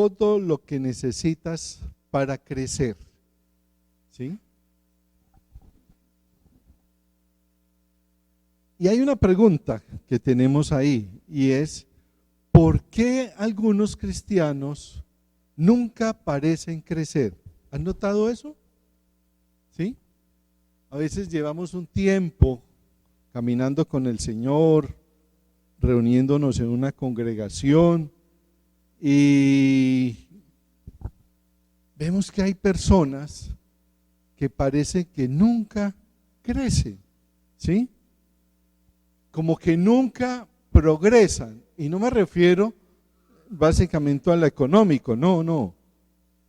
todo lo que necesitas para crecer, ¿sí? Y hay una pregunta que tenemos ahí y es, ¿por qué algunos cristianos nunca parecen crecer? ¿Han notado eso? ¿Sí? A veces llevamos un tiempo caminando con el Señor, reuniéndonos en una congregación y vemos que hay personas que parece que nunca crecen, ¿sí? Como que nunca progresan. Y no me refiero básicamente a lo económico, no,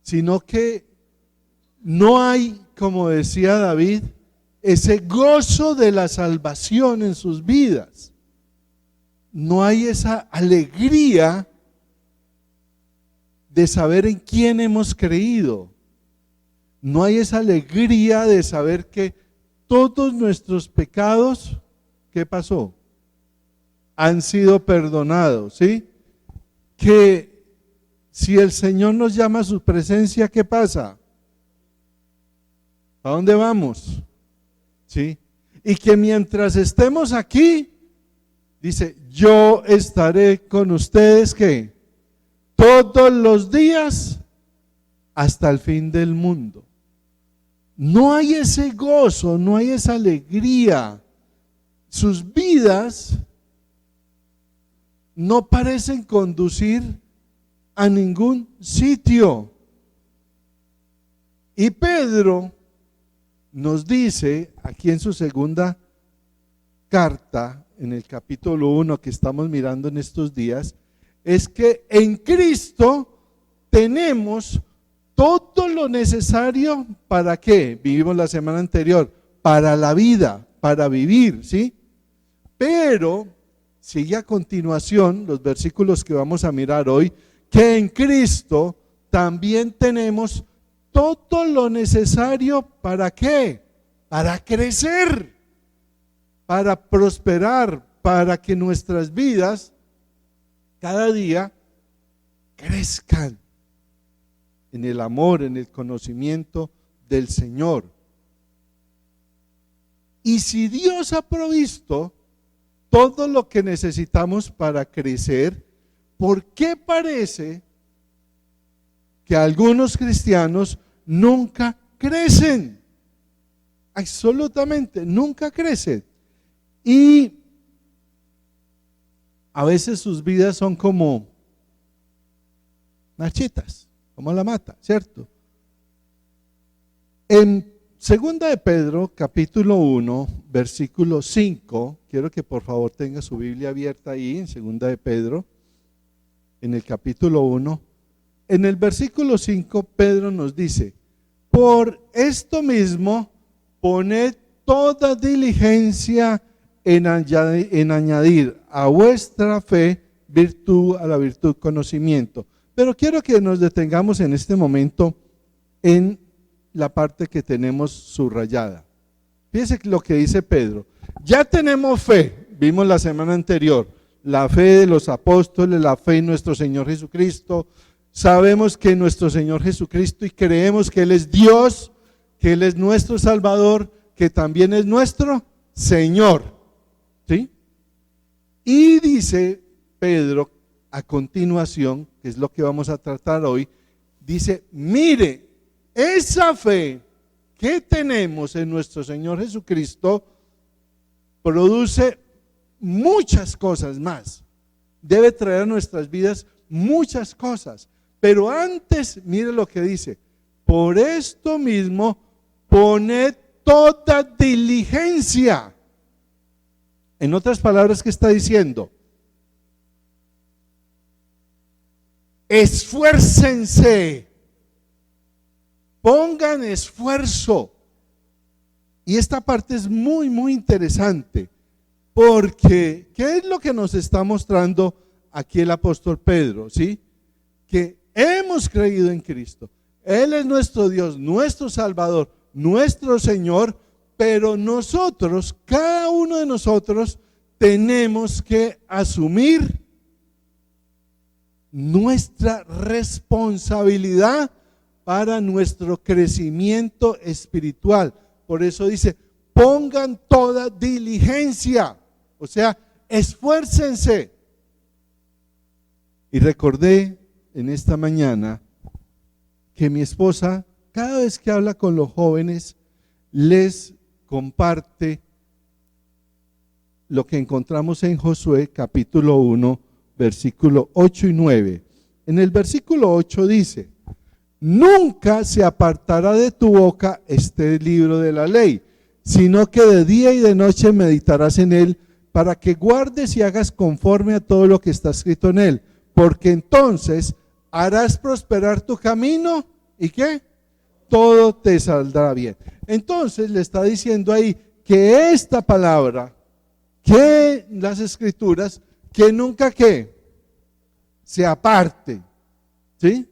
sino que no hay, como decía David, ese gozo de la salvación en sus vidas. No hay esa alegría de saber en quién hemos creído. No hay esa alegría de saber que todos nuestros pecados, ¿qué pasó? Han sido perdonados, ¿sí? Que si el Señor nos llama a su presencia, ¿qué pasa? ¿A dónde vamos? ¿Sí? Y que mientras estemos aquí, dice, yo estaré con ustedes, ¿qué? Todos los días hasta el fin del mundo. No hay ese gozo, no hay esa alegría. Sus vidas no parecen conducir a ningún sitio. Y Pedro nos dice aquí en su segunda carta, en el capítulo 1 que estamos mirando en estos días, es que en Cristo tenemos todo lo necesario para ¿qué? Vivimos la semana anterior, para la vida, para vivir, ¿sí? Pero sigue a continuación los versículos que vamos a mirar hoy, que en Cristo también tenemos todo lo necesario para ¿qué? Para crecer, para prosperar, para que nuestras vidas cada día crezcan en el amor, en el conocimiento del Señor. Y si Dios ha provisto todo lo que necesitamos para crecer, ¿por qué parece que algunos cristianos nunca crecen? Absolutamente, nunca crecen. Y a veces sus vidas son como marchitas, como la mata, ¿cierto? En segunda de Pedro, capítulo 1, versículo 5, quiero que por favor tenga su Biblia abierta ahí, en segunda de Pedro, en el capítulo 1, en el versículo 5, Pedro nos dice, por esto mismo, poned toda diligencia en añadir a vuestra fe virtud, a la virtud conocimiento. Pero quiero que nos detengamos en este momento en la parte que tenemos subrayada. Fíjense lo que dice Pedro. Ya tenemos fe, vimos la semana anterior, la fe de los apóstoles, la fe en nuestro Señor Jesucristo. Sabemos que nuestro Señor Jesucristo y creemos que Él es Dios, que Él es nuestro Salvador, que también es nuestro Señor. ¿Sí? Y dice Pedro a continuación, que es lo que vamos a tratar hoy, dice, mire, esa fe que tenemos en nuestro Señor Jesucristo produce muchas cosas más. Debe traer a nuestras vidas muchas cosas. Pero antes, mire lo que dice, por esto mismo, poned toda diligencia. En otras palabras, ¿qué está diciendo? Esfuércense, pongan esfuerzo. Y esta parte es muy, muy interesante, porque ¿qué es lo que nos está mostrando aquí el apóstol Pedro? ¿Sí? Que hemos creído en Cristo. Él es nuestro Dios, nuestro Salvador, nuestro Señor, pero nosotros, cada uno de nosotros, tenemos que asumir nuestra responsabilidad para nuestro crecimiento espiritual. Por eso dice, pongan toda diligencia, o sea, esfuércense. Y recordé en esta mañana que mi esposa, cada vez que habla con los jóvenes, les comparte lo que encontramos en Josué capítulo 1, versículo 8 y 9. En el versículo 8 dice, nunca se apartará de tu boca este libro de la ley, sino que de día y de noche meditarás en él, para que guardes y hagas conforme a todo lo que está escrito en él, porque entonces harás prosperar tu camino, ¿y qué? Todo te saldrá bien. Entonces le está diciendo ahí que esta palabra, que las escrituras, que nunca ¿qué? Se aparte, ¿sí?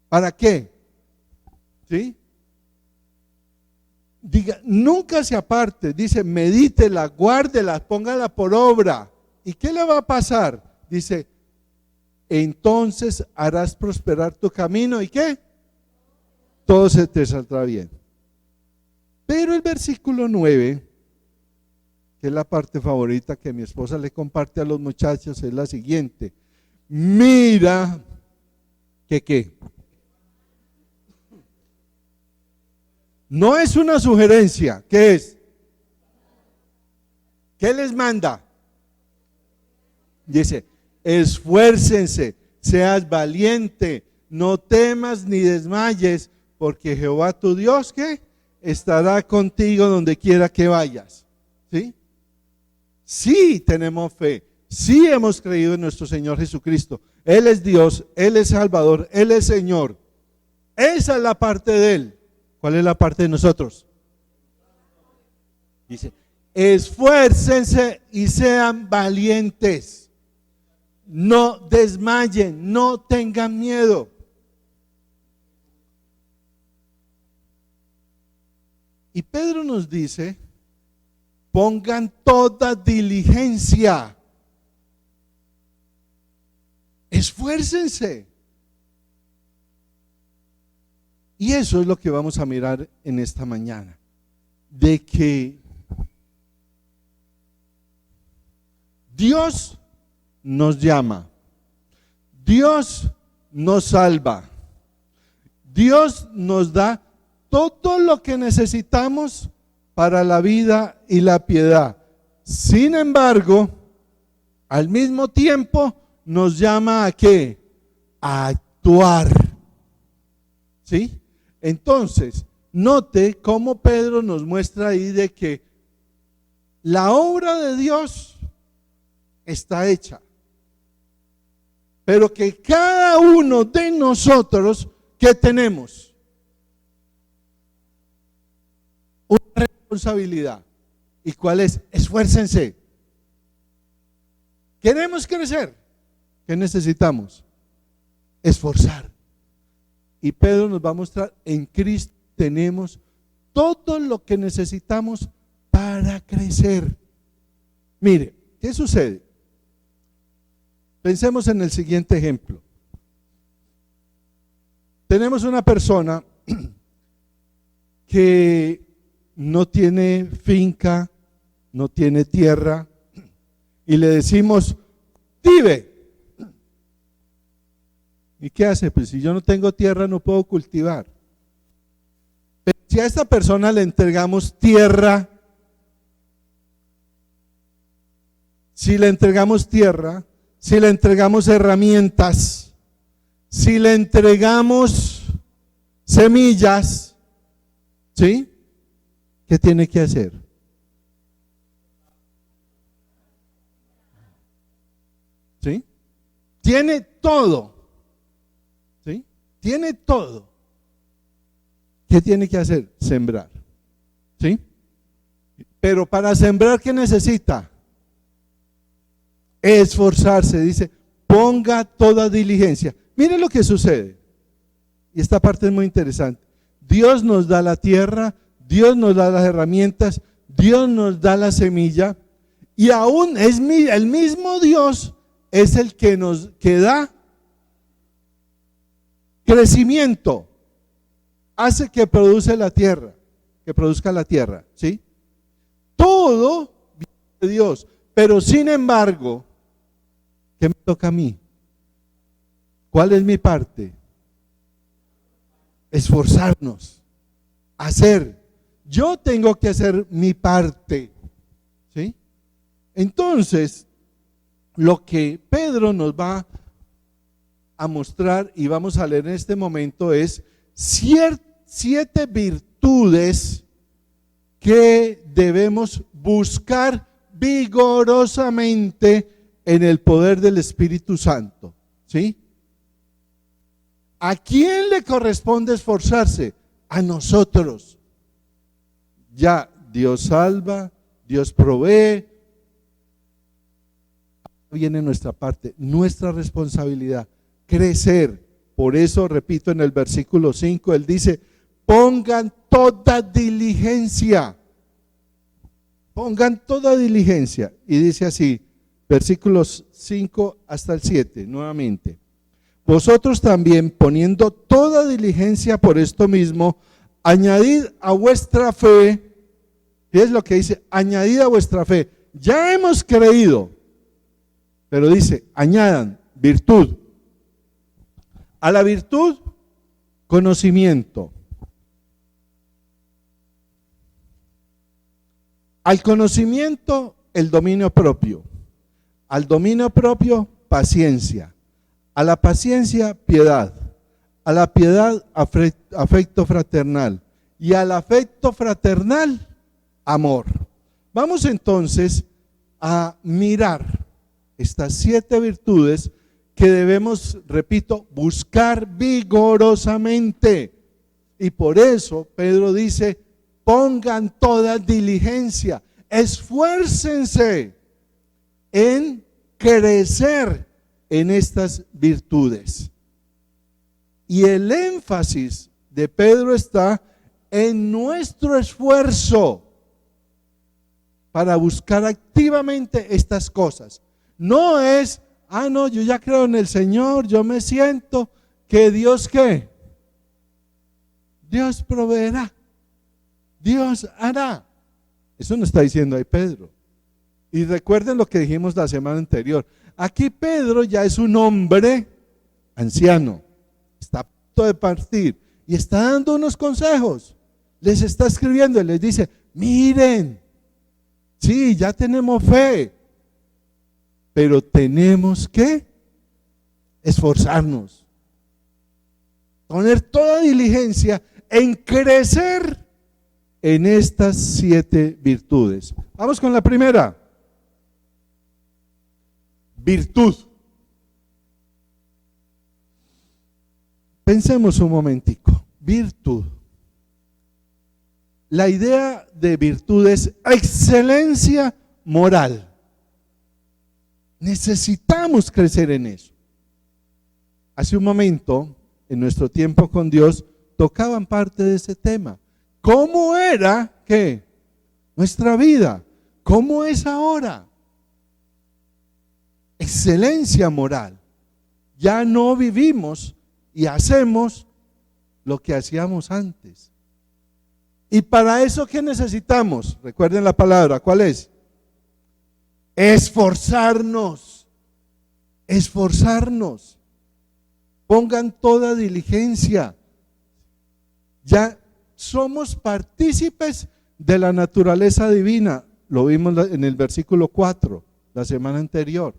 ¿Para qué? ¿Sí? Diga, nunca se aparte, dice, medítela, guárdela, póngala por obra. ¿Y qué le va a pasar? Dice, entonces harás prosperar tu camino, ¿y qué? Todo se te saldrá bien. Pero el versículo 9, que es la parte favorita que mi esposa le comparte a los muchachos, es la siguiente. Mira que qué. No es una sugerencia, ¿qué es? ¿Qué les manda? Dice, esfuércense, seas valiente, no temas ni desmayes, porque Jehová tu Dios, ¿qué? Estará contigo donde quiera que vayas. ¿Sí? Sí tenemos fe, sí hemos creído en nuestro Señor Jesucristo. Él es Dios, Él es Salvador, Él es Señor. Esa es la parte de Él. ¿Cuál es la parte de nosotros? Dice, esfuércense y sean valientes. No desmayen, no tengan miedo. Y Pedro nos dice, pongan toda diligencia. Esfuércense. Y eso es lo que vamos a mirar en esta mañana, de que Dios nos llama, Dios nos salva, Dios nos da todo lo que necesitamos para la vida y la piedad. Sin embargo, al mismo tiempo nos llama ¿a qué? A actuar. ¿Sí? Entonces, note cómo Pedro nos muestra ahí de que la obra de Dios está hecha, pero que cada uno de nosotros, ¿qué tenemos? Una responsabilidad. ¿Y cuál es? Esfuércense. ¿Queremos crecer? ¿Qué necesitamos? Esforzar. Y Pedro nos va a mostrar, en Cristo tenemos todo lo que necesitamos para crecer. Mire, ¿qué sucede? Pensemos en el siguiente ejemplo. Tenemos una persona que no tiene finca, no tiene tierra, y le decimos, vive. ¿Y qué hace? Pues si yo no tengo tierra no puedo cultivar. Pero si a esta persona le entregamos tierra, si le entregamos tierra, si le entregamos herramientas, si le entregamos semillas, ¿sí? ¿Qué tiene que hacer? ¿Sí? Tiene todo. ¿Sí? Tiene todo. ¿Qué tiene que hacer? Sembrar. ¿Sí? Pero para sembrar, ¿qué necesita? Esforzarse. Dice, ponga toda diligencia. Mire lo que sucede. Y esta parte es muy interesante. Dios nos da la tierra, Dios nos da las herramientas, Dios nos da la semilla, y aún es el mismo Dios es el que nos da crecimiento hace que produzca la tierra, ¿sí? Todo viene de Dios, pero sin embargo, ¿qué me toca a mí? ¿Cuál es mi parte? Esforzarnos, hacer. Yo tengo que hacer mi parte, ¿sí? Entonces, lo que Pedro nos va a mostrar y vamos a leer en este momento es 7 virtudes que debemos buscar vigorosamente en el poder del Espíritu Santo, ¿sí? ¿A quién le corresponde esforzarse? A nosotros. Ya Dios salva, Dios provee, viene nuestra parte, nuestra responsabilidad, crecer. Por eso, repito, en el versículo 5, él dice, pongan toda diligencia. Pongan toda diligencia. Y dice así, versículos 5 hasta el 7, nuevamente. Vosotros también, poniendo toda diligencia por esto mismo, añadid a vuestra fe, y es lo que dice, añadid a vuestra fe. Ya hemos creído, pero dice, añadan virtud. A la virtud, conocimiento. Al conocimiento, el dominio propio. Al dominio propio, paciencia. A la paciencia, piedad. A la piedad, afecto fraternal. Y al afecto fraternal, amor. Vamos entonces a mirar estas 7 virtudes que debemos, repito, buscar vigorosamente. Y por eso Pedro dice, pongan toda diligencia, esfuércense en crecer en estas virtudes. Y el énfasis de Pedro está en nuestro esfuerzo para buscar activamente estas cosas. No es, no, yo ya creo en el Señor, yo me siento que Dios, ¿qué? Dios proveerá, Dios hará. Eso no está diciendo ahí Pedro. Y recuerden lo que dijimos la semana anterior. Aquí Pedro ya es un hombre anciano, está a punto de partir y está dando unos consejos. Les está escribiendo y les dice, miren, sí, ya tenemos fe, pero tenemos que esforzarnos, poner toda diligencia en crecer en estas 7 virtudes. Vamos con la primera. Virtud. Pensemos un momentico. Virtud. La idea de virtud es excelencia moral. Necesitamos crecer en eso. Hace un momento, en nuestro tiempo con Dios, tocaban parte de ese tema. ¿Cómo era qué? Nuestra vida. ¿Cómo es ahora? Excelencia moral. Ya no vivimos y hacemos lo que hacíamos antes. Y para eso, ¿qué necesitamos? Recuerden la palabra, ¿cuál es? Esforzarnos. Esforzarnos. Pongan toda diligencia. Ya somos partícipes de la naturaleza divina. Lo vimos en el versículo 4, la semana anterior.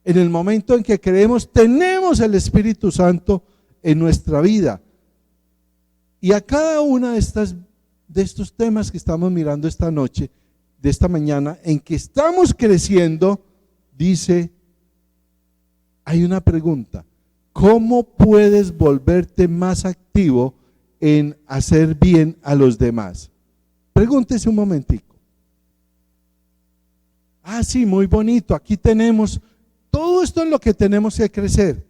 En el momento en que creemos, tenemos el Espíritu Santo en nuestra vida. Y a cada una de estos temas que estamos mirando esta noche, de esta mañana, en que estamos creciendo, dice, hay una pregunta: ¿cómo puedes volverte más activo en hacer bien a los demás? Pregúntese un momentico. Sí, muy bonito, aquí tenemos, todo esto es lo que tenemos que crecer.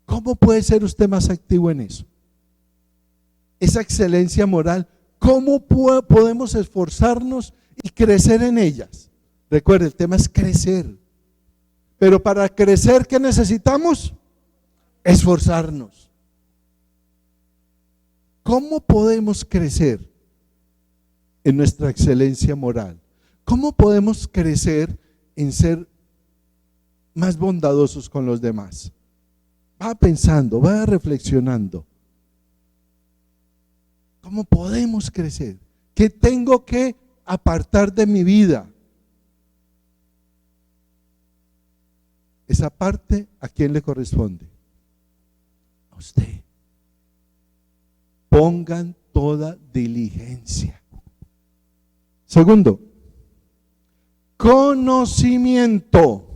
¿Cómo puede ser usted más activo en eso? Esa excelencia moral, ¿cómo podemos esforzarnos y crecer en ellas? Recuerde, el tema es crecer. Pero para crecer, ¿qué necesitamos? esforzarnos. ¿Cómo podemos crecer en nuestra excelencia moral? ¿Cómo podemos crecer en ser más bondadosos con los demás? Va pensando, va reflexionando. ¿Cómo podemos crecer? ¿Qué tengo que apartar de mi vida? Esa parte, ¿a quién le corresponde? A usted. Pongan toda diligencia. Segundo, conocimiento.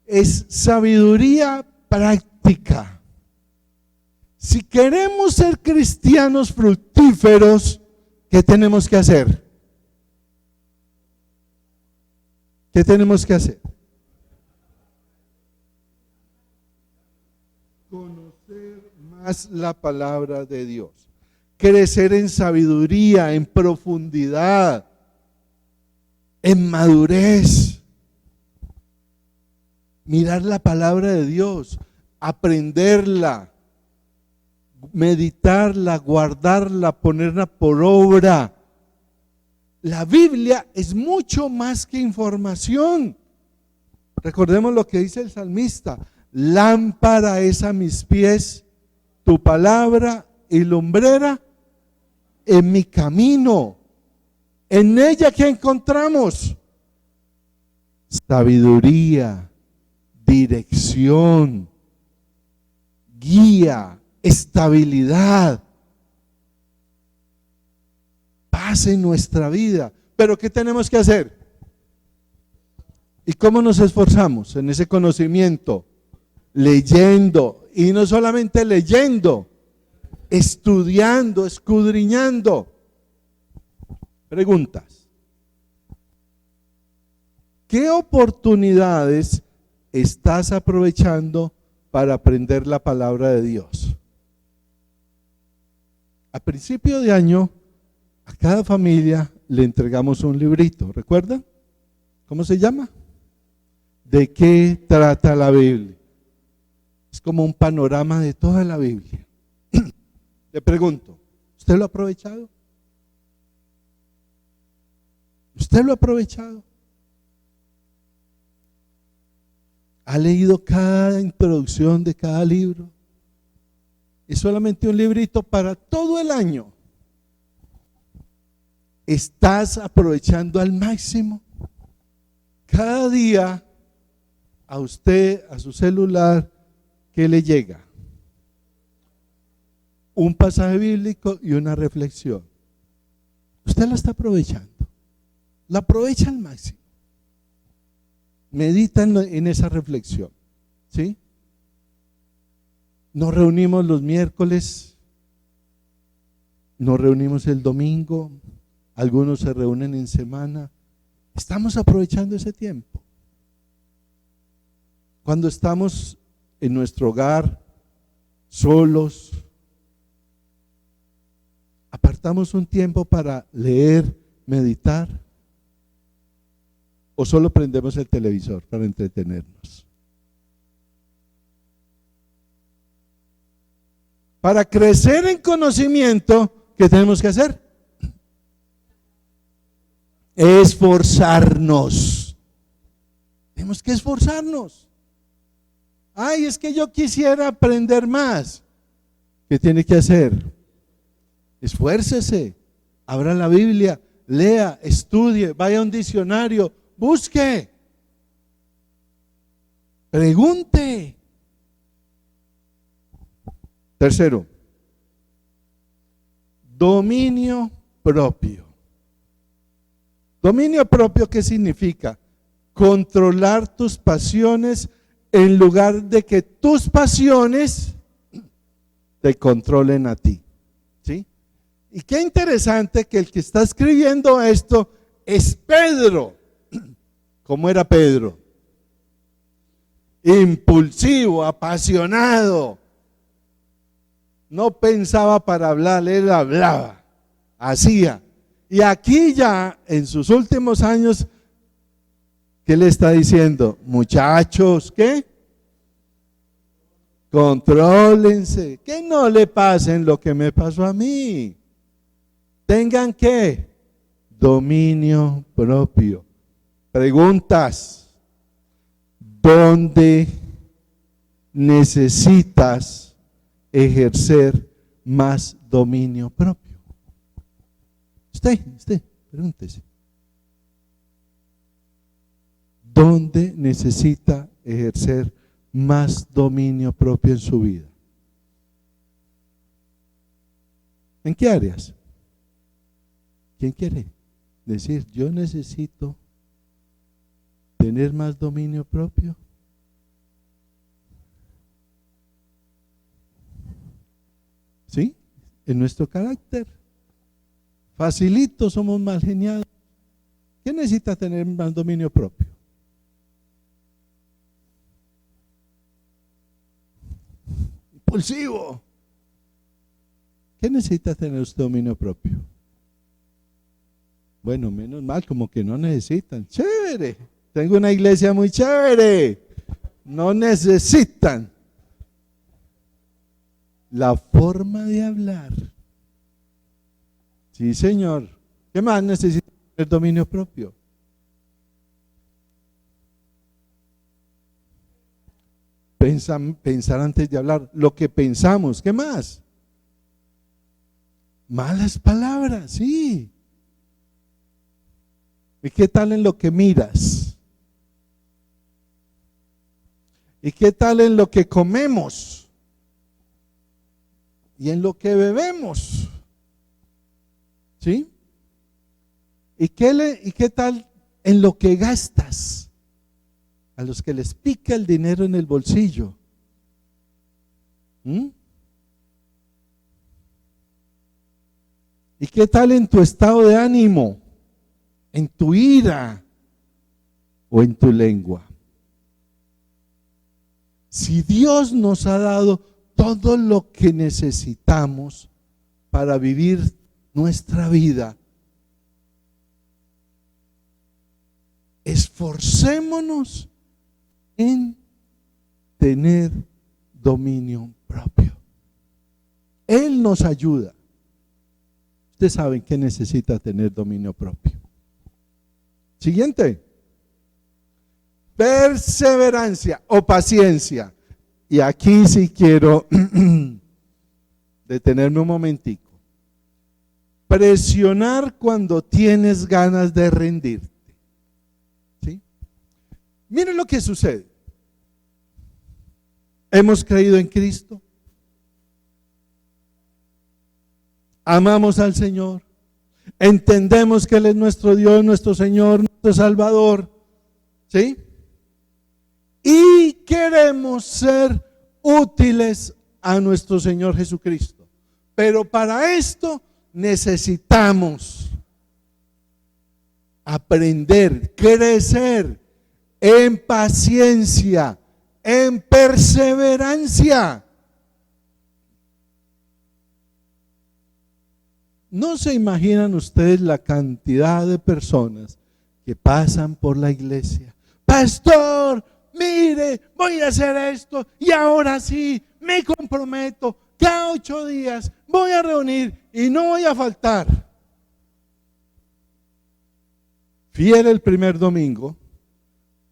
Es sabiduría práctica. Si queremos ser cristianos fructíferos, ¿qué tenemos que hacer? ¿Qué tenemos que hacer? Conocer más la palabra de Dios. Crecer en sabiduría, en profundidad, en madurez. Mirar la palabra de Dios, aprenderla, meditarla, guardarla, ponerla por obra. La Biblia es mucho más que información. Recordemos lo que dice el salmista: lámpara es a mis pies tu palabra y lumbrera en mi camino. En ella, ¿qué encontramos? Sabiduría, dirección, guía, estabilidad, paz en nuestra vida. Pero ¿qué tenemos que hacer? ¿Y cómo nos esforzamos en ese conocimiento? Leyendo, y no solamente leyendo, estudiando, escudriñando. Preguntas: ¿qué oportunidades estás aprovechando para aprender la palabra de Dios? A principio de año, a cada familia le entregamos un librito, ¿recuerdan? ¿Cómo se llama? ¿De qué trata la Biblia? Es como un panorama de toda la Biblia. Le pregunto, ¿usted lo ha aprovechado? ¿Usted lo ha aprovechado? ¿Ha leído cada introducción de cada libro? Es solamente un librito para todo el año. ¿Estás aprovechando al máximo? Cada día a usted, a su celular, ¿qué le llega? Un pasaje bíblico y una reflexión. Usted la está aprovechando. La aprovecha al máximo. Medita en esa reflexión. ¿Sí? Nos reunimos los miércoles, nos reunimos el domingo, algunos se reúnen en semana. Estamos aprovechando ese tiempo. Cuando estamos en nuestro hogar, solos, apartamos un tiempo para leer, meditar, o solo prendemos el televisor para entretenernos. Para crecer en conocimiento, ¿qué tenemos que hacer? Esforzarnos. Tenemos que esforzarnos. Ay, es que yo quisiera aprender más. ¿Qué tiene que hacer? Esfuércese, abra la Biblia, lea, estudie, vaya a un diccionario, busque, pregunte. Tercero, dominio propio. Dominio propio, ¿qué significa? Controlar tus pasiones en lugar de que tus pasiones te controlen a ti. ¿Sí? Y qué interesante que el que está escribiendo esto es Pedro. ¿Cómo era Pedro? Impulsivo, apasionado. No pensaba para hablar, él hablaba, hacía. Y aquí ya en sus últimos años, ¿qué le está diciendo? Muchachos, ¿qué? Contrólense, que no le pasen lo que me pasó a mí. Tengan ¿qué? Dominio propio. Preguntas: ¿dónde necesitas ejercer más dominio propio? Usted, pregúntese. ¿Dónde necesita ejercer más dominio propio en su vida? ¿En qué áreas? ¿Quién quiere decir, yo necesito tener más dominio propio? ¿Sí? En nuestro carácter. Facilito, somos mal geniados. ¿Qué necesita tener más dominio propio? Impulsivo. ¿Qué necesita tener usted dominio propio? Bueno, menos mal, como que no necesitan. Chévere. Tengo una iglesia muy chévere. No necesitan. La forma de hablar. Sí, señor. ¿Qué más necesita tener dominio propio? Pensar antes de hablar. Lo que pensamos. ¿Qué más? Malas palabras, sí. ¿Y qué tal en lo que miras? ¿Y qué tal en lo que comemos? ¿Y en lo que bebemos? ¿Sí? ¿Y qué tal en lo que gastas? A los que les pica el dinero en el bolsillo. ¿Y qué tal en tu estado de ánimo? ¿En tu ira o en tu lengua? Si Dios nos ha dado todo lo que necesitamos para vivir nuestra vida, esforcémonos en tener dominio propio. Él nos ayuda. Ustedes saben que necesita tener dominio propio. Siguiente. Perseverancia o paciencia. Y aquí sí quiero detenerme un momentico. Presionar cuando tienes ganas de rendirte. ¿Sí? Miren lo que sucede. Hemos creído en Cristo. Amamos al Señor. Entendemos que Él es nuestro Dios, nuestro Señor, nuestro Salvador. ¿Sí? Y queremos ser útiles a nuestro Señor Jesucristo. Pero para esto necesitamos aprender, crecer en paciencia, en perseverancia. No se imaginan ustedes la cantidad de personas que pasan por la iglesia. Pastor, mire, voy a hacer esto y ahora sí, me comprometo, cada 8 días voy a reunir y no voy a faltar. Fiel el primer domingo,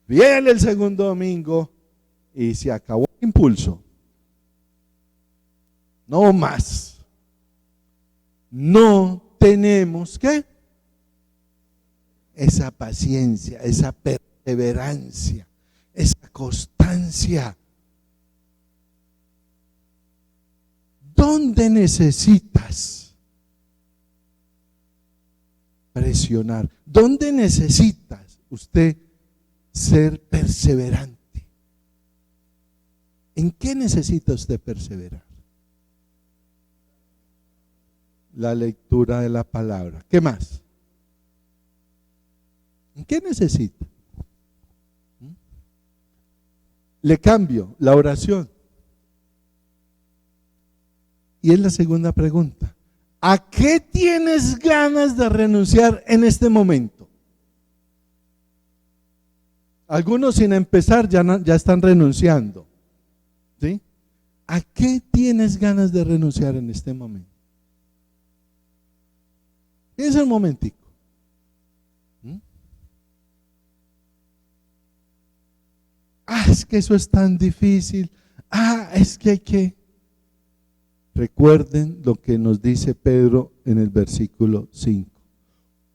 fiel el segundo domingo y se acabó el impulso. No más. No tenemos ¿qué? Esa paciencia, esa perseverancia, esa constancia. ¿Dónde necesitas presionar? ¿Dónde necesitas usted ser perseverante? ¿En qué necesita usted perseverar? La lectura de la palabra. ¿Qué más? ¿En qué necesita? Le cambio la oración. Y es la segunda pregunta. ¿A qué tienes ganas de renunciar en este momento? Algunos sin empezar ya están renunciando. ¿Sí? ¿A qué tienes ganas de renunciar en este momento? Es el momentico. Es que eso es tan difícil. Es que hay que. Recuerden lo que nos dice Pedro en el versículo 5.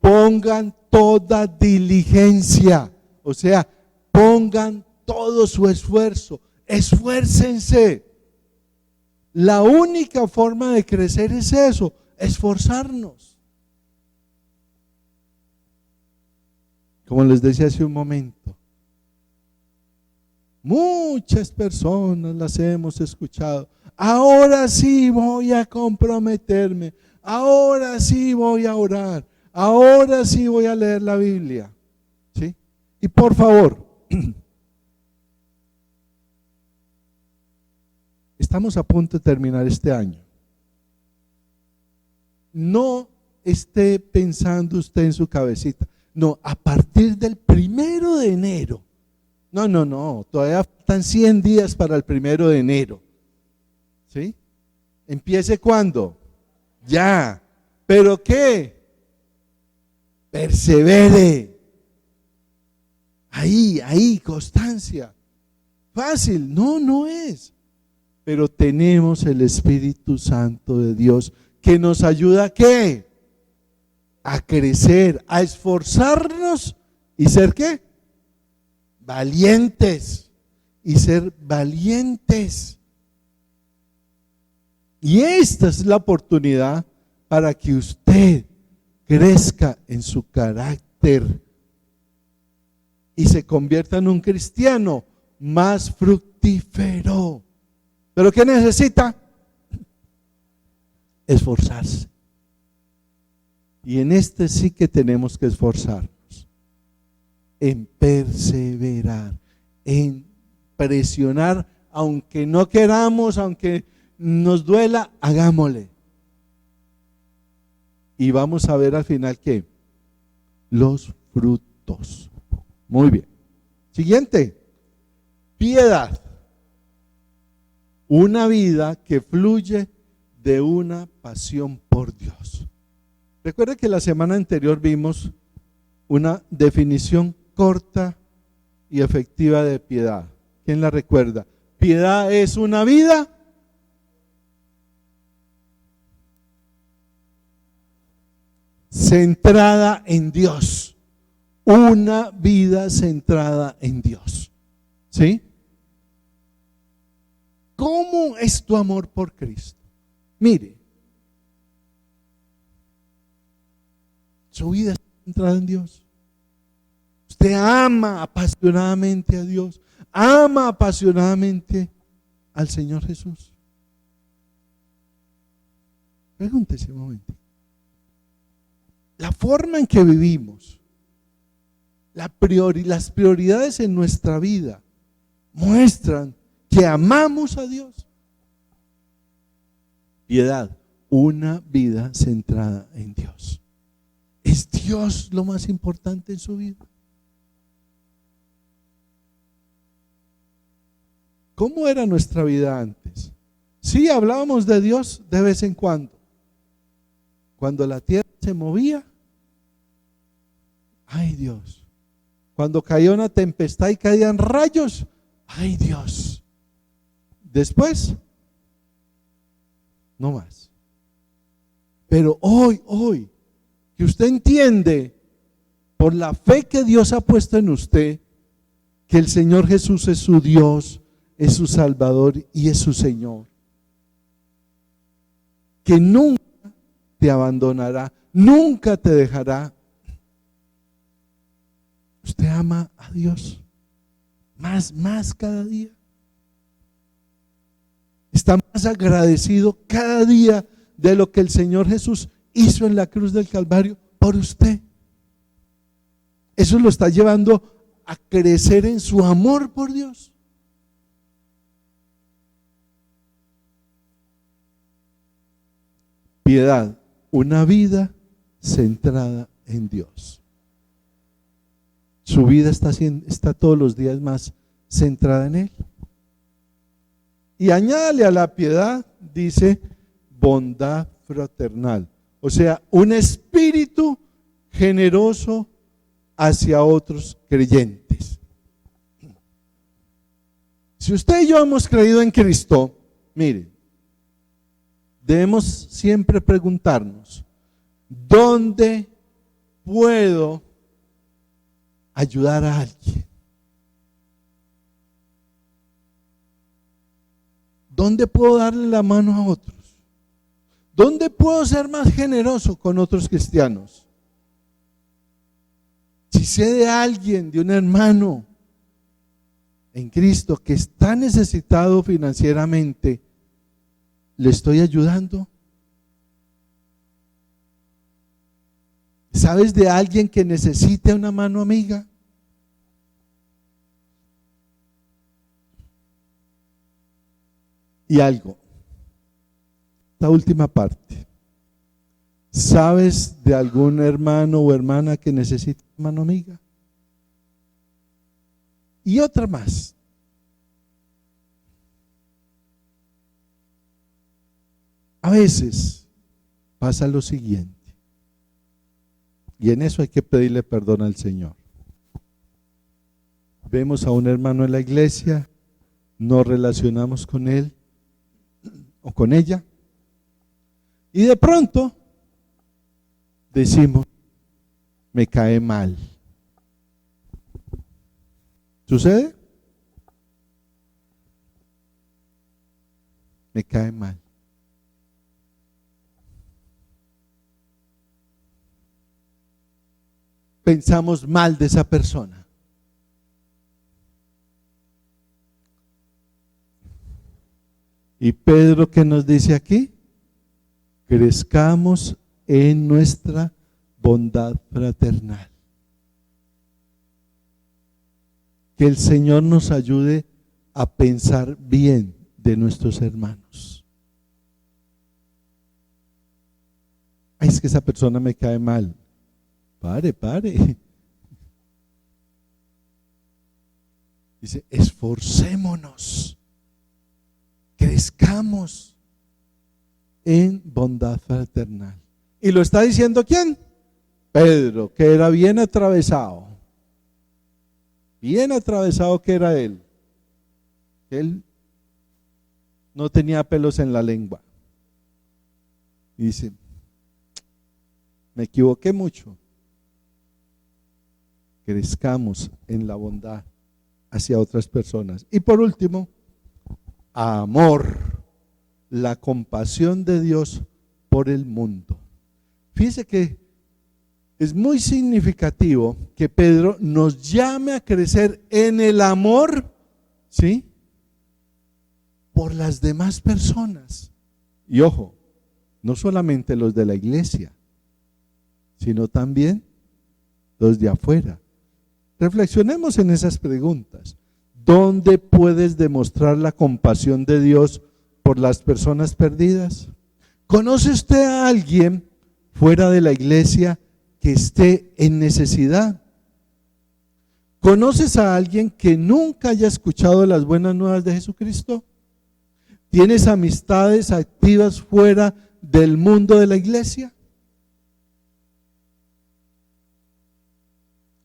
Pongan toda diligencia, o sea, pongan todo su esfuerzo, esfuércense. La única forma de crecer es eso, esforzarnos. Como les decía hace un momento, muchas personas las hemos escuchado. Ahora sí voy a comprometerme, ahora sí voy a orar, ahora sí voy a leer la Biblia. ¿Sí? Y por favor, estamos a punto de terminar este año. No esté pensando usted en su cabecita. No, a partir del 1 de enero. No, todavía faltan 100 días para el 1 de enero. ¿Sí? ¿Empiece cuándo? Ya. ¿Pero qué? Persevere. Ahí, constancia. Fácil, no es. Pero tenemos el Espíritu Santo de Dios que nos ayuda ¿a qué? A crecer, a esforzarnos y ser ¿qué? Valientes. Y ser valientes. Y esta es la oportunidad para que usted crezca en su carácter y se convierta en un cristiano más fructífero. ¿Pero qué necesita? Esforzarse. Y en este sí que tenemos que esforzarnos, en perseverar, en presionar, aunque no queramos, aunque nos duela, hagámosle. Y vamos a ver al final ¿qué? Los frutos. Muy bien. Siguiente. Piedad. Una vida que fluye de una pasión por Dios. Recuerde que la semana anterior vimos una definición corta y efectiva de piedad. ¿Quién la recuerda? Piedad es una vida centrada en Dios. Una vida centrada en Dios. ¿Sí? ¿Cómo es tu amor por Cristo? Mire, su vida está centrada en Dios. Usted ama apasionadamente a Dios, ama apasionadamente al Señor Jesús. Pregúntese un momento. La forma en que vivimos, las prioridades en nuestra vida muestran que amamos a Dios. Piedad, una vida centrada en Dios. ¿Es Dios lo más importante en su vida? ¿Cómo era nuestra vida antes? Sí, hablábamos de Dios de vez en cuando. Cuando la tierra se movía, ay Dios. Cuando caía una tempestad y caían rayos, ay Dios. Después, no más. Pero hoy, que usted entiende, por la fe que Dios ha puesto en usted, que el Señor Jesús es su Dios, es su Salvador y es su Señor. Que nunca te abandonará, nunca te dejará. Usted ama a Dios más cada día. Está más agradecido cada día de lo que el Señor Jesús hizo en la cruz del Calvario por usted. Eso lo está llevando a crecer en su amor por Dios. Piedad, una vida centrada en Dios. Su vida está todos los días más centrada en Él. Y añádale a la piedad, dice, bondad fraternal. O sea, un espíritu generoso hacia otros creyentes. Si usted y yo hemos creído en Cristo, mire, debemos siempre preguntarnos, ¿dónde puedo ayudar a alguien? ¿Dónde puedo darle la mano a otros? ¿Dónde puedo ser más generoso con otros cristianos? Si sé de alguien, de un hermano en Cristo que está necesitado financieramente, ¿le estoy ayudando? ¿Sabes de alguien que necesite una mano amiga? Y algo, la última parte. ¿Sabes de algún hermano o hermana que necesite una mano amiga? Y otra más. A veces pasa lo siguiente, y en eso hay que pedirle perdón al Señor. Vemos a un hermano en la iglesia, nos relacionamos con él o con ella, y de pronto decimos, me cae mal. ¿Sucede? Me cae mal. Pensamos mal de esa persona. Y Pedro, ¿qué nos dice aquí? Crezcamos en nuestra bondad fraternal. Que el Señor nos ayude a pensar bien de nuestros hermanos. Ay, es que esa persona me cae mal. Pare. Dice, esforcémonos, crezcamos en bondad fraternal. ¿Y lo está diciendo quién? Pedro, que era bien atravesado que era él. Él no tenía pelos en la lengua. Y dice, me equivoqué mucho. Crezcamos en la bondad hacia otras personas. Y por último, amor, la compasión de Dios por el mundo. Fíjese que es muy significativo que Pedro nos llame a crecer en el amor, ¿sí?, por las demás personas. Y ojo, no solamente los de la iglesia, sino también los de afuera. Reflexionemos en esas preguntas. ¿Dónde puedes demostrar la compasión de Dios por las personas perdidas? ¿Conoce usted a alguien fuera de la iglesia que esté en necesidad? ¿Conoces a alguien que nunca haya escuchado las buenas nuevas de Jesucristo? ¿Tienes amistades activas fuera del mundo de la iglesia?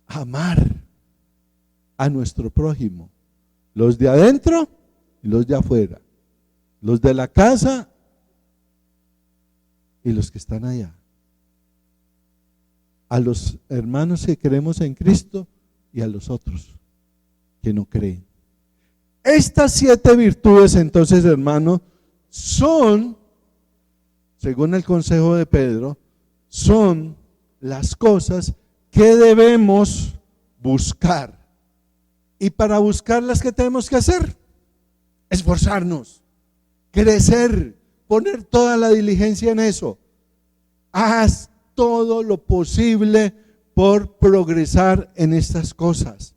Amar a nuestro prójimo, los de adentro y los de afuera, los de la casa y los que están allá, a los hermanos que creemos en Cristo y a los otros que no creen. Estas 7 virtudes, entonces, hermanos, son, según el consejo de Pedro, son las cosas que debemos buscar. Y para buscarlas, ¿qué tenemos que hacer? Esforzarnos, crecer, poner toda la diligencia en eso. Haz todo lo posible por progresar en estas cosas.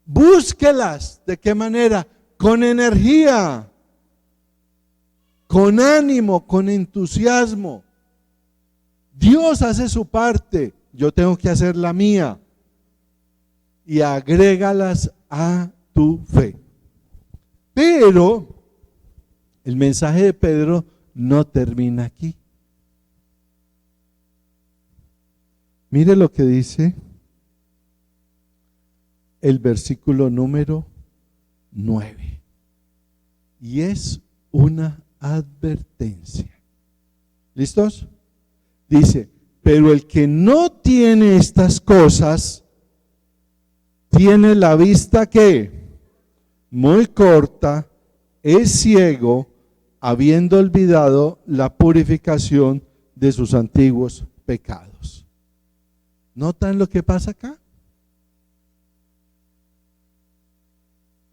Búsquelas. ¿De qué manera? Con energía, con ánimo, con entusiasmo. Dios hace su parte, yo tengo que hacer la mía. Y agrégalas a tu fe. Pero El mensaje de Pedro no termina aquí. Mire lo que dice el versículo número 9. Y es una advertencia. ¿Listos? Dice, pero el que no tiene estas cosas, tiene la vista que muy corta, es ciego, habiendo olvidado la purificación de sus antiguos pecados. ¿Notan lo que pasa acá?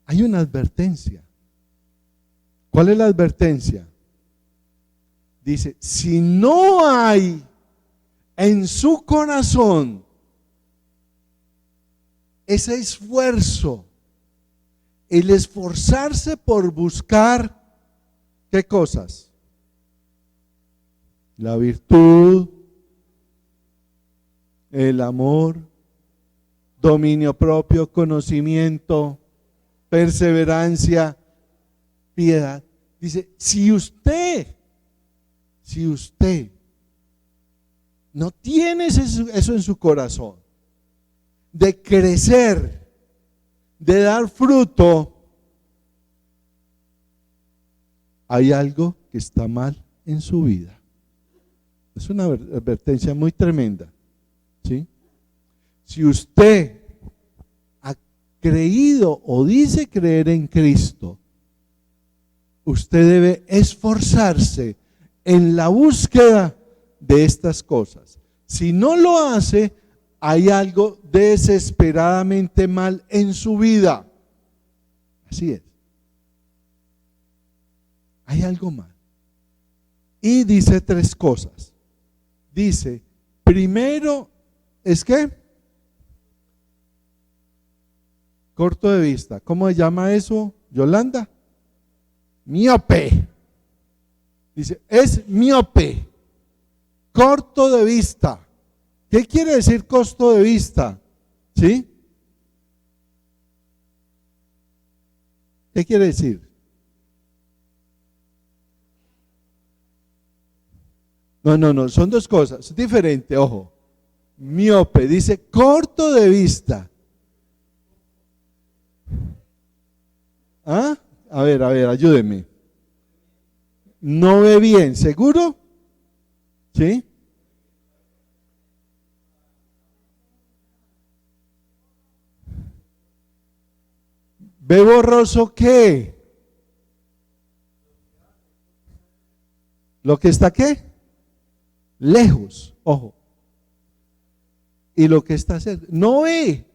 Hay una advertencia. ¿Cuál es la advertencia? Dice, si no hay en su corazón ese esfuerzo, el esforzarse por buscar, ¿qué cosas? La virtud, el amor, dominio propio, conocimiento, perseverancia, piedad. Dice, si usted no tiene eso en su corazón, de crecer, de dar fruto, hay algo que está mal en su vida. Es una advertencia muy tremenda, ¿sí? Si usted ha creído o dice creer en Cristo, usted debe esforzarse en la búsqueda de estas cosas. Si no lo hace, hay algo desesperadamente mal en su vida. Así es. Hay algo mal. Y dice tres cosas. Dice, primero, ¿es qué? Corto de vista. ¿Cómo se llama eso, Yolanda? Miope. Dice, es miope. Corto de vista. ¿Qué quiere decir corto de vista? ¿Sí? ¿Qué quiere decir? No, son dos cosas, es diferente, ojo. Miope, dice corto de vista. ¿Ah? A ver, ayúdeme. No ve bien, ¿seguro? ¿Sí? ¿Ve borroso qué? ¿Lo que está qué? Lejos, ojo. Y lo que está cerca, no ve.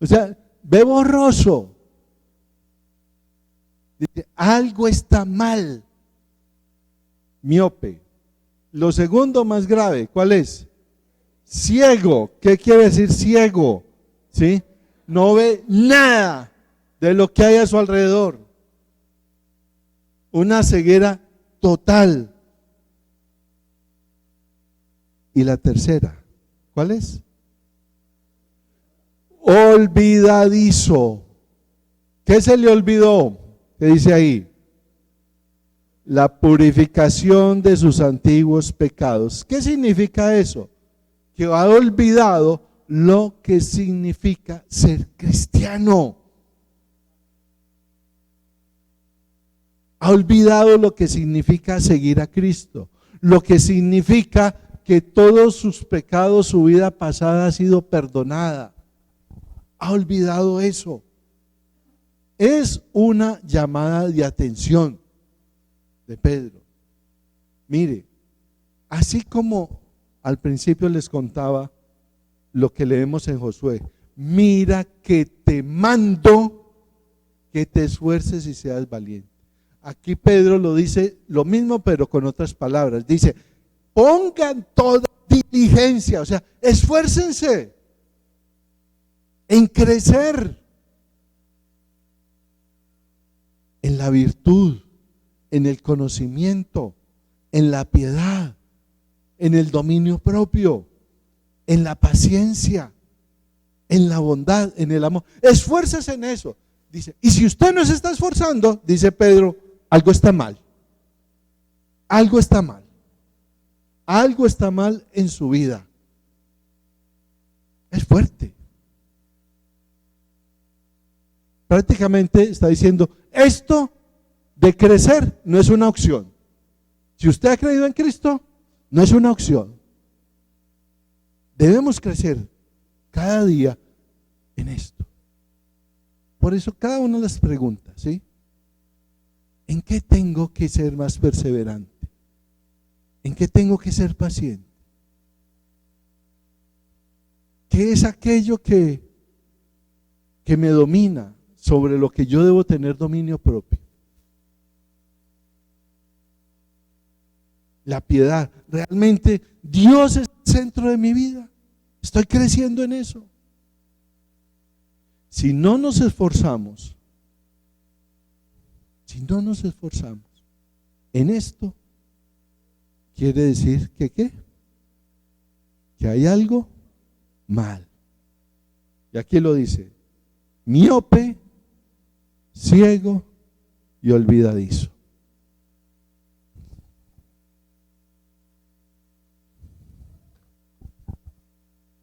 O sea, ve borroso. Dice, algo está mal. Miope. Lo segundo más grave, ¿cuál es? Ciego. ¿Qué quiere decir ciego? ¿Sí? No ve nada de lo que hay a su alrededor. Una ceguera total. Y la tercera, ¿cuál es? Olvidadizo. ¿Qué se le olvidó? ¿Qué dice ahí? La purificación de sus antiguos pecados. ¿Qué significa eso? Que ha olvidado lo que significa ser cristiano. Ha olvidado lo que significa seguir a Cristo, lo que significa que todos sus pecados, su vida pasada ha sido perdonada. Ha olvidado eso. Es una llamada de atención de Pedro. Mire, así como al principio les contaba lo que leemos en Josué, mira que te mando que te esfuerces y seas valiente. Aquí Pedro lo dice lo mismo pero con otras palabras. Dice, pongan toda diligencia, o sea, esfuércense en crecer en la virtud, en el conocimiento, en la piedad, en el dominio propio, en la paciencia, en la bondad, en el amor. Esfuércese en eso. Dice, y si usted no se está esforzando, dice Pedro, algo está mal. algo está mal. Algo está mal en su vida. Es fuerte. Prácticamente está diciendo, esto de crecer no es una opción. Si usted ha creído en Cristo, no es una opción. Debemos crecer cada día en esto. Por eso cada una de las preguntas, ¿sí? ¿En qué tengo que ser más perseverante? ¿En qué tengo que ser paciente? ¿Qué es aquello que me domina sobre lo que yo debo tener dominio propio? La piedad. ¿Realmente Dios es el centro de mi vida? ¿Estoy creciendo en eso? Si no nos esforzamos en esto, quiere decir que ¿qué? Que hay algo mal. Y aquí lo dice, miope, ciego y olvidadizo.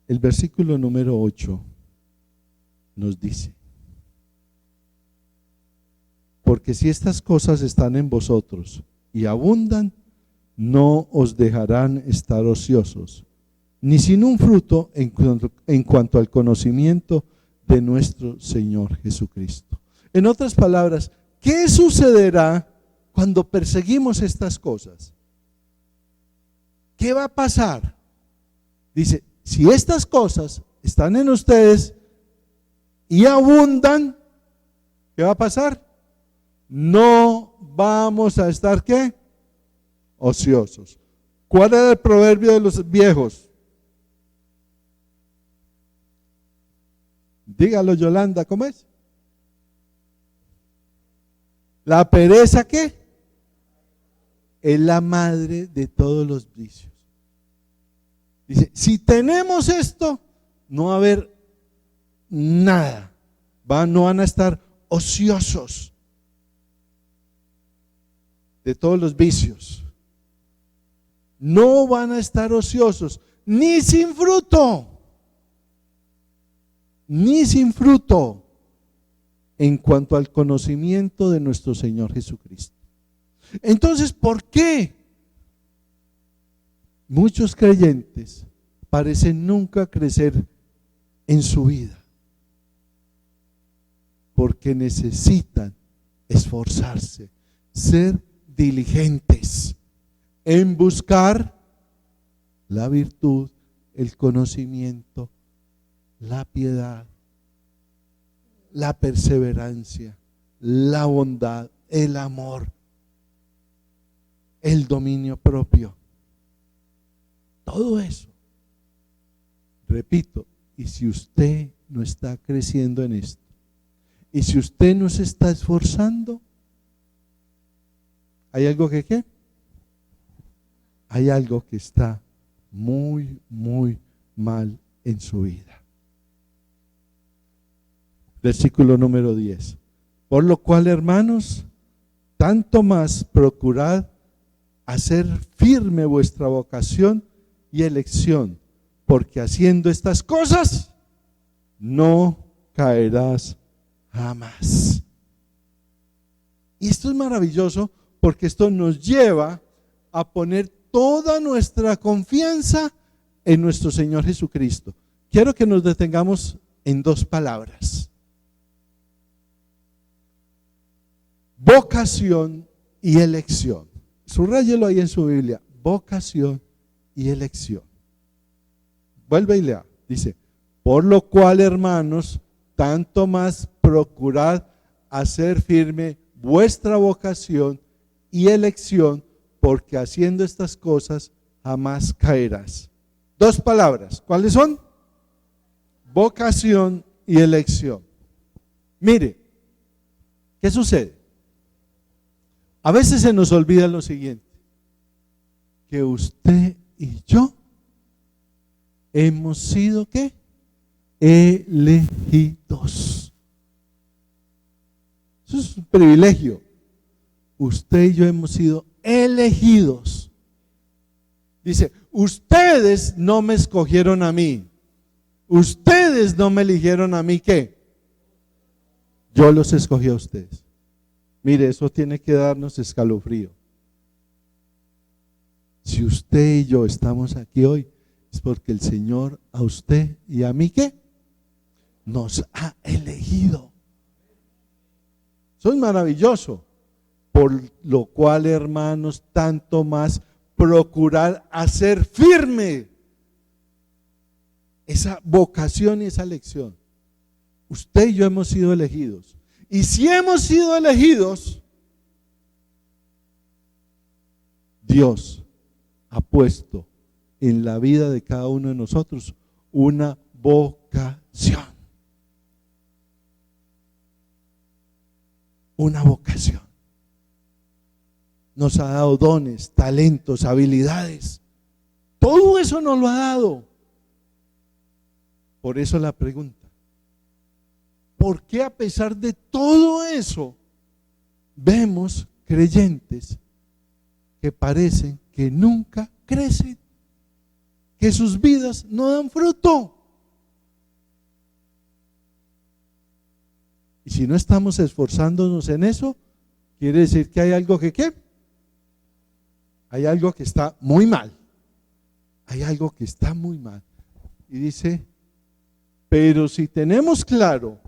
El versículo número 8 nos dice, porque si estas cosas están en vosotros y abundan, no os dejarán estar ociosos, ni sin un fruto en cuanto al conocimiento de nuestro Señor Jesucristo. En otras palabras, ¿qué sucederá cuando perseguimos estas cosas? ¿Qué va a pasar? Dice, si estas cosas están en ustedes y abundan, ¿qué va a pasar? No vamos a estar, ¿qué? Ociosos. ¿Cuál era el proverbio de los viejos? Dígalo, Yolanda, ¿cómo es? La pereza, ¿qué? Es la madre de todos los vicios. Dice, si tenemos esto, no va a haber nada. No van a estar ociosos de todos los vicios. No van a estar ociosos, ni sin fruto. Ni sin fruto en cuanto al conocimiento de nuestro Señor Jesucristo. Entonces, ¿por qué muchos creyentes parecen nunca crecer en su vida? Porque necesitan esforzarse, ser diligentes en buscar la virtud, el conocimiento, la piedad, la perseverancia, la bondad, el amor, el dominio propio. Todo eso. Repito, y si usted no está creciendo en esto, y si usted no se está esforzando, ¿hay algo que qué? Hay algo que está muy, muy mal en su vida. Versículo número 10. Por lo cual, hermanos, tanto más procurad hacer firme vuestra vocación y elección, porque haciendo estas cosas no caerás jamás. Y esto es maravilloso porque esto nos lleva a poner toda nuestra confianza en nuestro Señor Jesucristo. Quiero que nos detengamos en dos palabras: vocación y elección. Subráyelo ahí en su Biblia: vocación y elección. Vuelve y lea. Dice: por lo cual, hermanos, tanto más procurad hacer firme vuestra vocación y elección, porque haciendo estas cosas jamás caerás. Dos palabras, ¿cuáles son? Vocación y elección. Mire, ¿qué sucede? A veces se nos olvida lo siguiente: que usted y yo hemos sido, ¿qué? Elegidos. Eso es un privilegio. usted y yo hemos sido elegidos. Dice, ustedes no me escogieron a mí. Ustedes no me eligieron a mí, ¿qué? Yo los escogí a ustedes. Mire, eso tiene que darnos escalofrío. Si usted y yo estamos aquí hoy, es porque el Señor a usted y a mí, ¿qué? Nos ha elegido. Eso es maravilloso. Por lo cual, hermanos, tanto más procurar hacer firme esa vocación y esa elección. Usted y yo hemos sido elegidos. Y si hemos sido elegidos, Dios ha puesto en la vida de cada uno de nosotros una vocación. Una vocación. Nos ha dado dones, talentos, habilidades. Todo eso nos lo ha dado. Por eso la pregunta, ¿por qué a pesar de todo eso vemos creyentes que parecen que nunca crecen, que sus vidas no dan fruto? Y si no estamos esforzándonos en eso, quiere decir que hay algo que ¿qué? Hay algo que está muy mal. Hay algo que está muy mal. Y dice, pero si tenemos claro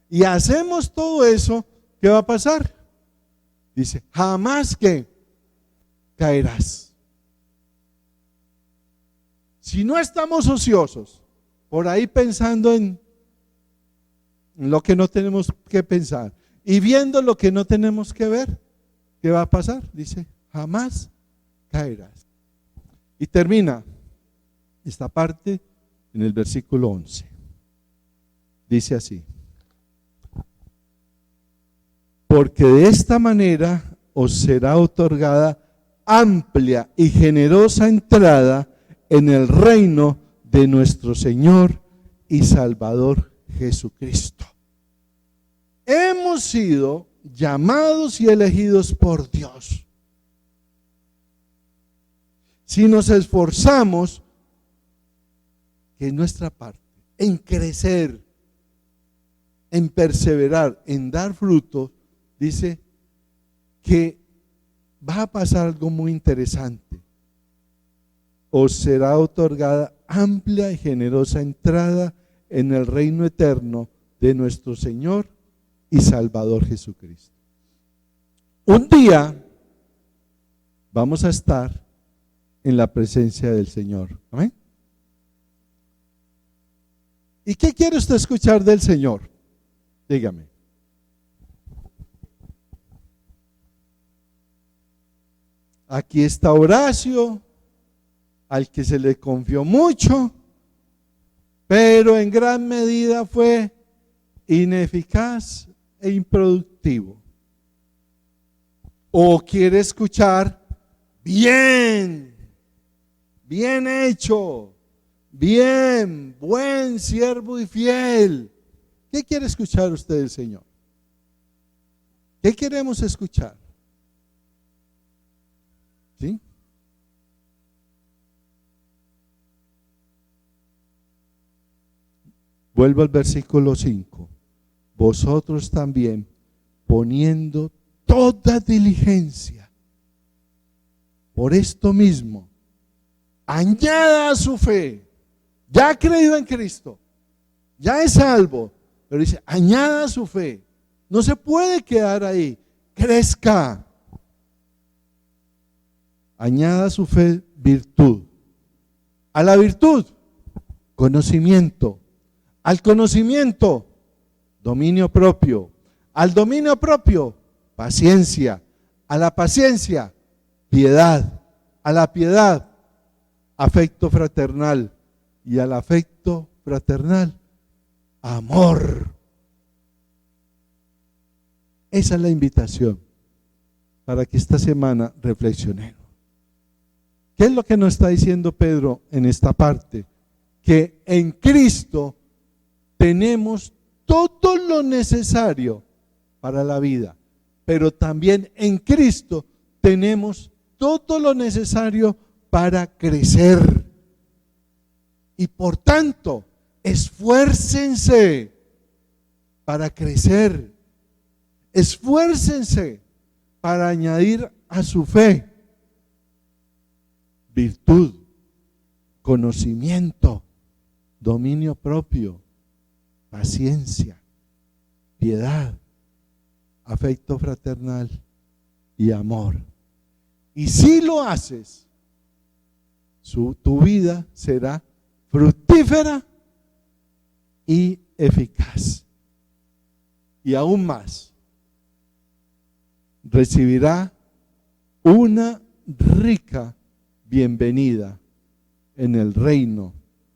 y hacemos todo eso, ¿qué va a pasar? Dice, jamás que caerás. Si no estamos ociosos, por ahí pensando en lo que no tenemos que pensar y viendo lo que no tenemos que ver, ¿qué va a pasar? Dice, jamás caerás. Y termina esta parte en el versículo 11. Dice así: porque de esta manera os será otorgada amplia y generosa entrada en el reino de nuestro Señor y Salvador Jesucristo. Hemos sido llamados y elegidos por Dios. Si nos esforzamos, que es nuestra parte, en crecer, en perseverar, en dar fruto, dice que va a pasar algo muy interesante. Os será otorgada amplia y generosa entrada en el reino eterno de nuestro Señor y Salvador Jesucristo. Un día vamos a estar en la presencia del Señor. ¿Amén? ¿Y qué quiere usted escuchar del Señor? Dígame. Aquí está Horacio, al que se le confió mucho, pero en gran medida fue ineficaz e improductivo. O quiere escuchar, bien, bien hecho, bien, buen siervo y fiel. ¿Qué quiere escuchar usted del Señor? ¿Qué queremos escuchar? ¿Sí? Vuelvo al versículo 5. Vosotros también, poniendo toda diligencia, por esto mismo, añada a su fe. Ya ha creído en Cristo, ya es salvo, pero dice, añada a su fe. No se puede quedar ahí, crezca. Añada a su fe virtud. A la virtud, conocimiento. Al conocimiento, dominio propio. Al dominio propio, paciencia. A la paciencia, piedad. A la piedad, afecto fraternal. Y al afecto fraternal, amor. Esa es la invitación para que esta semana reflexionemos. ¿Qué es lo que nos está diciendo Pedro en esta parte? Que en Cristo tenemos todo lo necesario para la vida. pero también en Cristo tenemos todo lo necesario para crecer. Y por tanto, esfuércense para crecer. Esfuércense para añadir a su fe virtud, conocimiento, dominio propio, paciencia, piedad, afecto fraternal y amor. Y si lo haces, tu vida será fructífera y eficaz. Y aún más, recibirá una rica bienvenida en el reino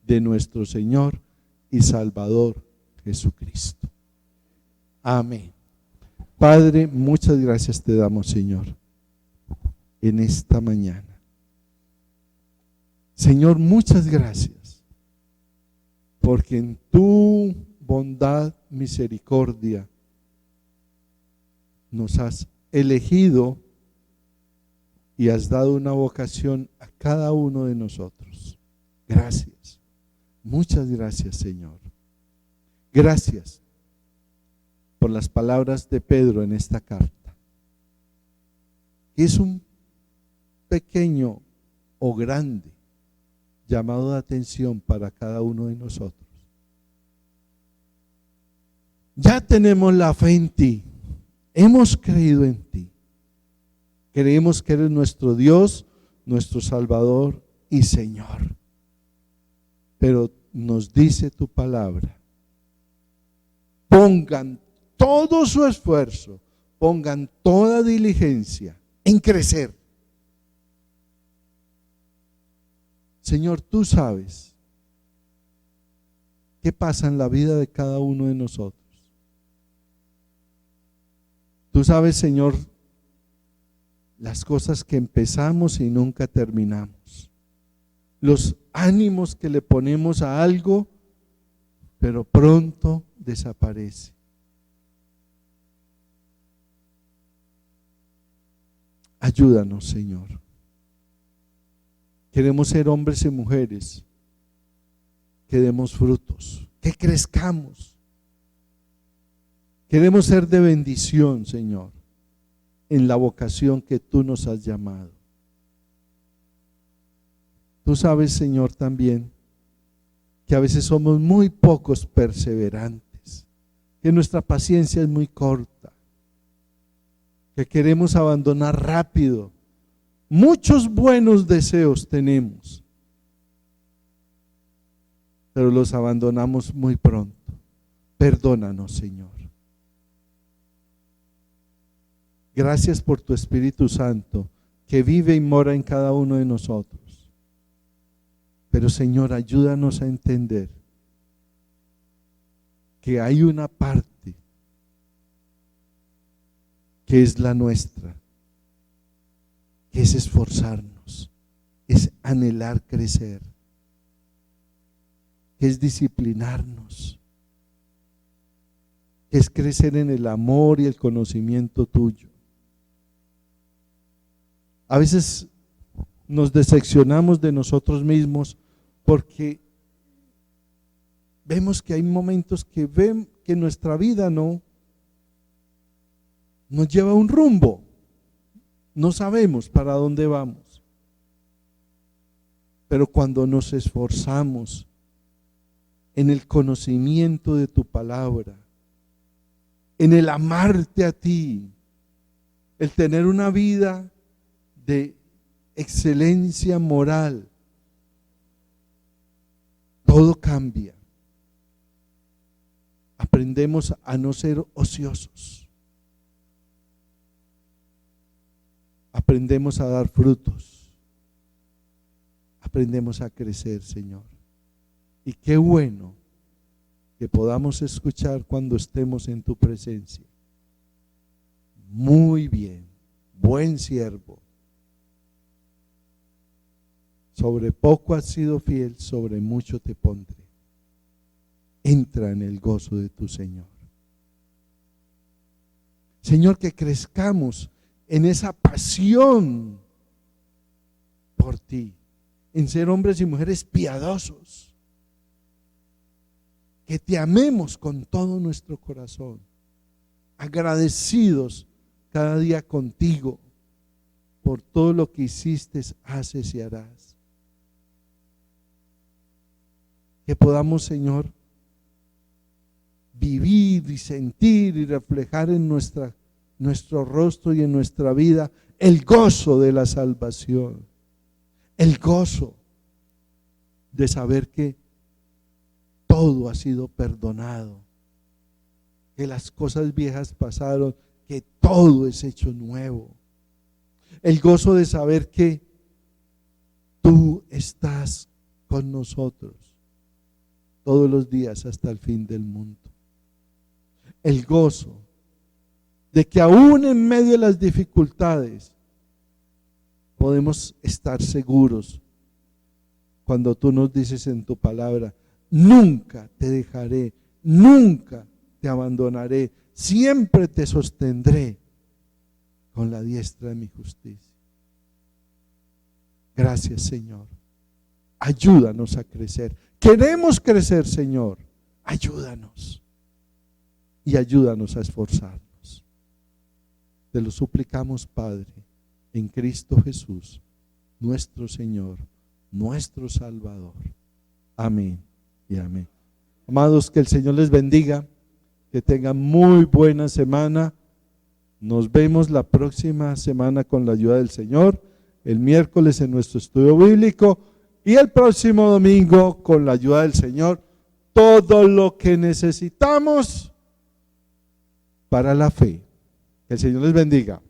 de nuestro Señor y Salvador Jesucristo. Amén. Padre, muchas gracias te damos, Señor, en esta mañana. Señor, muchas gracias, porque en tu bondad, misericordia, nos has elegido y has dado una vocación a cada uno de nosotros. Gracias. Muchas gracias, Señor. Gracias por las palabras de Pedro en esta carta. Es un pequeño o grande llamado de atención para cada uno de nosotros. Ya tenemos la fe en ti. Hemos creído en ti. Creemos que eres nuestro Dios, nuestro Salvador y Señor. Pero nos dice tu palabra: pongan todo su esfuerzo, pongan toda diligencia en crecer. Señor, tú sabes qué pasa en la vida de cada uno de nosotros. Tú sabes, Señor, las cosas que empezamos y nunca terminamos. Los ánimos que le ponemos a algo, pero pronto desaparece. Ayúdanos, Señor. Queremos ser hombres y mujeres que demos frutos, que crezcamos. Queremos ser de bendición, Señor, en la vocación que tú nos has llamado. Tú sabes, Señor, también que a veces somos muy pocos perseverantes, que nuestra paciencia es muy corta, que queremos abandonar rápido. Muchos buenos deseos tenemos, pero los abandonamos muy pronto. Perdónanos, Señor. Gracias por tu Espíritu Santo que vive y mora en cada uno de nosotros. Pero, Señor, ayúdanos a entender que hay una parte que es la nuestra, que es esforzarnos, es anhelar crecer, que es disciplinarnos, que es crecer en el amor y el conocimiento tuyo. A veces nos decepcionamos de nosotros mismos porque vemos que hay momentos que nuestra vida no nos lleva a un rumbo. No sabemos para dónde vamos. Pero cuando nos esforzamos en el conocimiento de tu palabra, en el amarte a ti, el tener una vida de excelencia moral, todo cambia. Aprendemos a no ser ociosos. Aprendemos a dar frutos. Aprendemos a crecer, Señor. Y qué bueno que podamos escuchar cuando estemos en tu presencia. Muy bien, buen siervo. Sobre poco has sido fiel, sobre mucho te pondré. Entra en el gozo de tu Señor. Señor, que crezcamos en esa pasión por ti, en ser hombres y mujeres piadosos, que te amemos con todo nuestro corazón, agradecidos cada día contigo por todo lo que hiciste, haces y harás. Que podamos, Señor, vivir y sentir y reflejar en nuestro rostro y en nuestra vida el gozo de la salvación, el gozo de saber que todo ha sido perdonado, que las cosas viejas pasaron, que todo es hecho nuevo, el gozo de saber que tú estás con nosotros todos los días hasta el fin del mundo. El gozo de que aún en medio de las dificultades podemos estar seguros cuando tú nos dices en tu palabra: nunca te dejaré, nunca te abandonaré, siempre te sostendré con la diestra de mi justicia. Gracias, Señor. Ayúdanos a crecer. Queremos crecer, Señor. Ayúdanos. Y ayúdanos a esforzarnos. Te lo suplicamos, Padre, en Cristo Jesús, nuestro Señor, nuestro Salvador. Amén y amén. Amados, que el Señor les bendiga, que tengan muy buena semana. Nos vemos la próxima semana con la ayuda del Señor, el miércoles en nuestro estudio bíblico y el próximo domingo con la ayuda del Señor, todo lo que necesitamos para la fe. Que el Señor les bendiga.